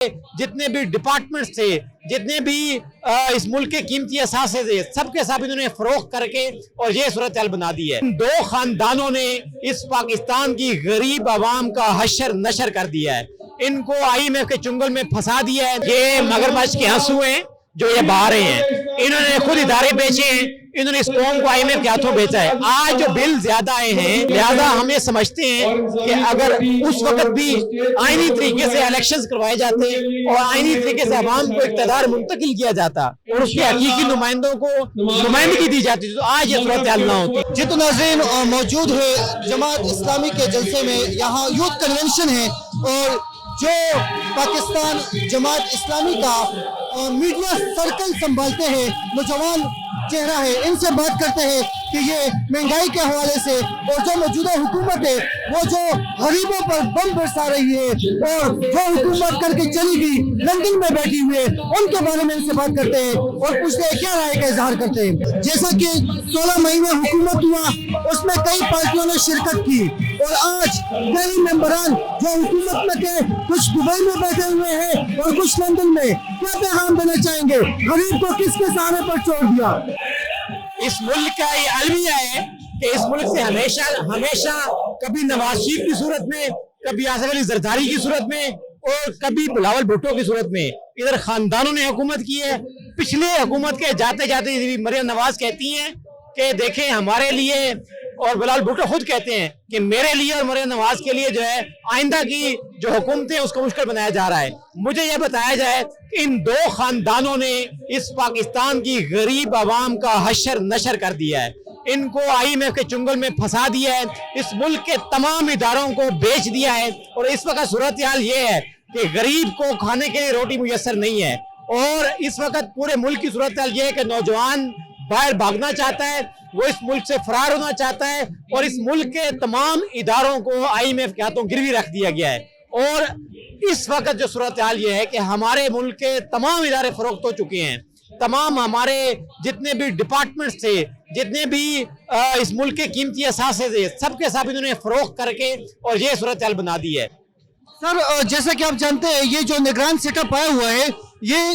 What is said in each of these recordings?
जितने भी डिपार्टमेंट्स थे, जितने भी इस मुल्क के कीमती असासे थे, सबके सब इन्होंने फरोख्त करके और ये सूरत हाल बना दी है। इन दो खानदानों ने इस पाकिस्तान की गरीब आवाम का हशर नशर कर दिया है। इनको IMF के चुंगल में फंसा दिया है। ये मगरमच्छ के आंसू हैं जो ये बहा रहे हैं। इन्होंने खुद इदारे बेचे हैं, इन्होंने इस कौम को IMF के हाथों बेचा है। आज जो बिल ज्यादा आए हैं, लिहाजा हम ये समझते हैं कि अगर उस वक्त भी आईनी तरीके से इलेक्शंस करवाए जाते और आईनी तरीके से अवाम को इक़्तिदार मुंतकिल किया जाता और उसके हकीकी नुमाइंदों को नुमाइंदगी दी जाती तो आज ये सूरत हाल ना होती। जी तो नाज़रीन मौजूद है जमात इस्लामी के जलसे में, यहाँ यूथ कन्वेंशन है और जो पाकिस्तान जमात इस्लामी का मीडिया सर्कल संभालते हैं नौजवान चेहरा है, इनसे बात करते हैं कि ये महंगाई के हवाले से और जो मौजूदा हुकूमत है वो जो गरीबों पर बम बरसा रही है और जो हुकूमत करके चली गई लंदन में बैठी हुई है, उनके बारे में इनसे बात करते हैं और पूछते हैं क्या राय का इजहार करते हैं। जैसा कि 16 महीने हुकूमत हुआ, उसमें कई पार्टियों ने शिरकत की और आज कई मेंबरान जो हुकूमत में थे, कुछ दुबई में बैठे हुए हैं और कुछ लंदन में, क्या पैगाम देना चाहेंगे? गरीब को किसके सहारे पर छोड़ दिया? इस मुल्क का ये अलमिया है कि इस मुल्क से हमेशा हमेशा कभी नवाज शरीफ की सूरत में, कभी आसिफ अली जरदारी की सूरत में और कभी बिलावल भुट्टो की सूरत में इधर खानदानों ने हुकूमत की है। पिछले हुकूमत के जाते जाते मरियम नवाज कहती हैं कि देखें हमारे लिए, और बिलावल भुट्टो खुद कहते हैं कि मेरे लिए और मरियम नवाज के लिए जो है आइंदा की जो हुकूमत है उसको मुश्किल बनाया जा रहा है। मुझे यह बताया जाए कि इन दो खानदानों ने इस पाकिस्तान की गरीब आवाम का हशर नशर कर दिया है। इनको IMF के चुंगल में फंसा दिया है, इस मुल्क के तमाम इदारों को बेच दिया है और इस वक्त सूरत हाल ये है कि गरीब को खाने के लिए रोटी मुयस्सर नहीं है। और इस वक्त पूरे मुल्क की सूरत हाल ये है कि नौजवान बाहर भागना चाहता है, वो इस मुल्क से फरार होना चाहता है और इस मुल्क के तमाम इदारों को IMF के हाथों गिरवी रख दिया गया है। और इस वक्त जो सूरत हाल ये है कि हमारे मुल्क के तमाम इदारे फरोख्त हो चुके हैं। तमाम हमारे जितने भी डिपार्टमेंट्स थे, जितने भी इस मुल्क के कीमती असासे थे, सबके सब इन्होंने फरोख्त करके और ये सूरत हाल बना दी है। सर जैसा कि आप जानते हैं ये जो निगरान सेटअप आया हुआ है, ये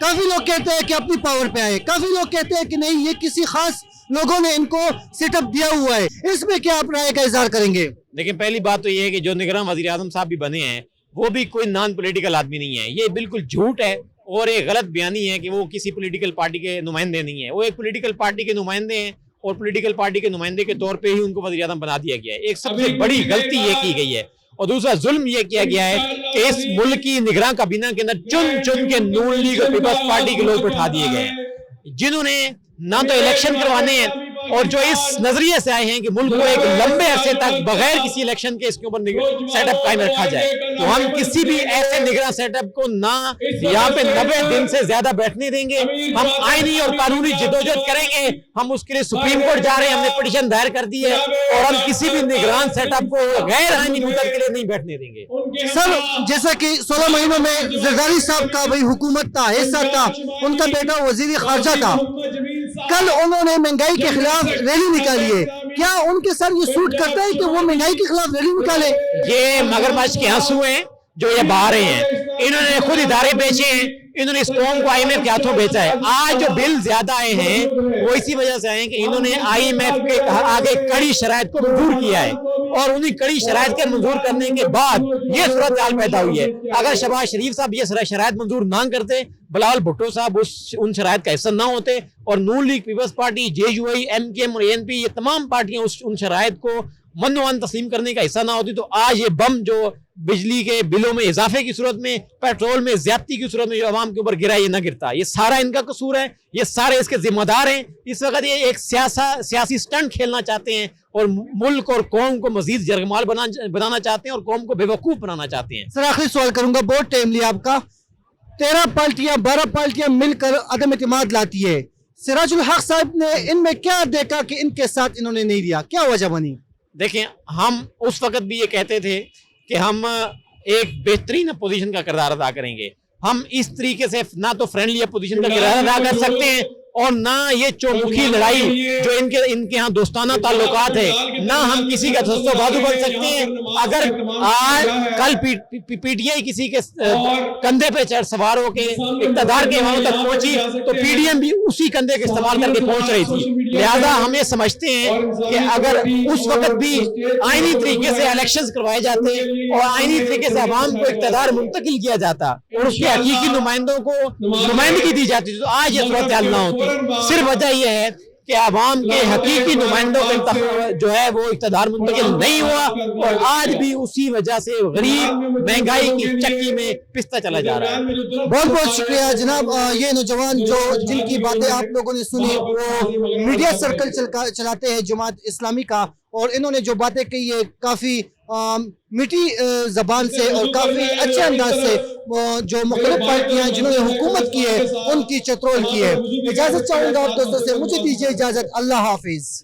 काफी लोग कहते हैं कि अपनी पावर पे आए, काफी लोग कहते हैं कि नहीं ये किसी खास लोगों ने इनको सेटअप दिया हुआ है। इसमें क्या आप राय का इजहार करेंगे? लेकिन पहली बात तो ये है कि जो निगरान वज़ीर आज़म साहब भी बने हैं वो भी कोई नॉन पॉलिटिकल आदमी नहीं है। ये बिल्कुल झूठ है और एक गलत बयानी है कि वो किसी पॉलिटिकल पार्टी के नुमाइंदे नहीं है। वो एक पॉलिटिकल पार्टी के नुमाइंदे हैं और पॉलिटिकल पार्टी के नुमाइंदे के तौर पे ही उनको वज़ीर आज़म बना दिया गया है। एक सबसे बड़ी गलती ये की गई है और दूसरा जुल्म ये किया गया है कि इस मुल्क की निगरान काबीना के अंदर चुन चुन के नून लीग और पीपल्स पार्टी के लोग बैठा दिए गए हैं, जिन्होंने ना तो इलेक्शन करवाने हैं और जो इस नजरिए से आए हैं कि मुल्क को एक लंबे अरसे तक बगैर किसी इलेक्शन के इसके ऊपर सेटअप कायम रखा जाए। तो हम किसी भी ऐसे निगरान सेटअप को ना यहाँ पे 90 दिन से ज्यादा बैठने देंगे। हम आईनी और कानूनी जिदोजहद करेंगे। हम उसके लिए सुप्रीम कोर्ट जा रहे हैं, हमने पिटीशन दायर कर दी है और हम किसी भी निगरान सेटअप को गैर आईनी मुद्दत के लिए नहीं बैठने देंगे। सर जैसा कि 16 महीनों में जरदारी साहब का भाई हुकूमत था, हिस्सा था, उनका बेटा वजीर खारजा था, कल उन्होंने महंगाई के खिलाफ रैली निकाली है। क्या उनके सर ये सूट करता है कि वो महंगाई के खिलाफ रैली निकाले? ये मगरमच्छ के आंसू हैं जो ये बहा रहे हैं। इन्होंने खुद इदारे बेचे हैं, इन्होंने इस कौम को IMF के हाथों बेचा है। आज जो बिल ज्यादा आए हैं वो इसी वजह से आए हैं कि इन्होंने IMF के आगे कड़ी शराइत को मंजूर किया है और उन्हीं कड़ी शराइत के मंजूर करने के बाद ये सूरत हाल पैदा हुई है। अगर शहबाज शरीफ साहब ये शराइत मंजूर ना करते, बिलावल भुट्टो साहब उन शराइत का हिस्सा ना होते और नून लीग पीपल्स पार्टी, JUI, MKM और ANP ये तमाम पार्टियां उन शराइत को मनोवान तस्लीम करने का हिस्सा ना होती, तो आज ये बम जो बिजली के बिलों में इजाफे की सूरत में, पेट्रोल में ज्यादती की सूरत में जो आवाम के ऊपर गिरा ये ना गिरता। ये सारा इनका कसूर है, ये सारे इसके जिम्मेदार हैं। इस वक्त ये एक सियासी स्टंट खेलना चाहते हैं और मुल्क और कौम को मजीद जरगमाल बनाना चाहते हैं और कौम को बेवकूफ बनाना चाहते हैं। सर आखिरी सवाल करूंगा, बहुत टाइम लिया आपका। 13 पार्टियां 12 पार्टियां मिलकर अदम इत्मीनान लाती है। सिराजुल हक साहब ने इनमें क्या देखा कि इनके साथ इन्होंने नहीं दिया, क्या वजह बनी? देखें, हम उस वक्त भी ये कहते थे कि हम एक बेहतरीन अपोजिशन का किरदार अदा करेंगे। हम इस तरीके से ना तो फ्रेंडली अपोजिशन का किरदार अदा कर सकते हैं اور نہ یہ چومکھی لڑائی جو ان کے ہاں دوستانہ تعلقات ہے، نہ ہم کسی کا دست و بازو بن سکتے ہیں۔ اگر آج کل پی ٹی آئی کسی کے کندھے پہ چڑھ سوار ہو کے اقتدار کے وہاں تک پہنچی تو پی ڈی ایم بھی اسی کندھے کے استعمال کر کے پہنچ رہی تھی۔ لہذا ہمیں سمجھتے ہیں کہ اگر اس وقت بھی آئینی طریقے سے الیکشنز کروائے جاتے اور آئینی طریقے سے عوام کو اقتدار منتقل کیا جاتا اور اس کے حقیقی نمائندوں کو نمائندگی دی جاتی تو آج یہ صورتحال نہ ہوتی۔ صرف وجہ یہ ہے کہ عوام کے حقیقی نمائندوں کا جو ہے وہ اقتدار منتقل نہیں ہوا اور آج بھی اسی وجہ سے غریب مہنگائی کی چکی میں پستا چلا جا رہا ہے۔ بہت بہت شکریہ جناب۔ یہ نوجوان جو جن کی باتیں آپ لوگوں نے سنی وہ میڈیا سرکل چلاتے ہیں جماعت اسلامی کا، اور انہوں نے جو باتیں کہی ہے کافی میٹھی زبان سے اور کافی اچھے انداز سے جو مختلف پارٹیاں جنہوں نے حکومت کی ہے ان کی چترول کی ہے۔ اجازت چاہوں گا آپ دوستوں سے، مجھے دیجیے اجازت، اللہ حافظ۔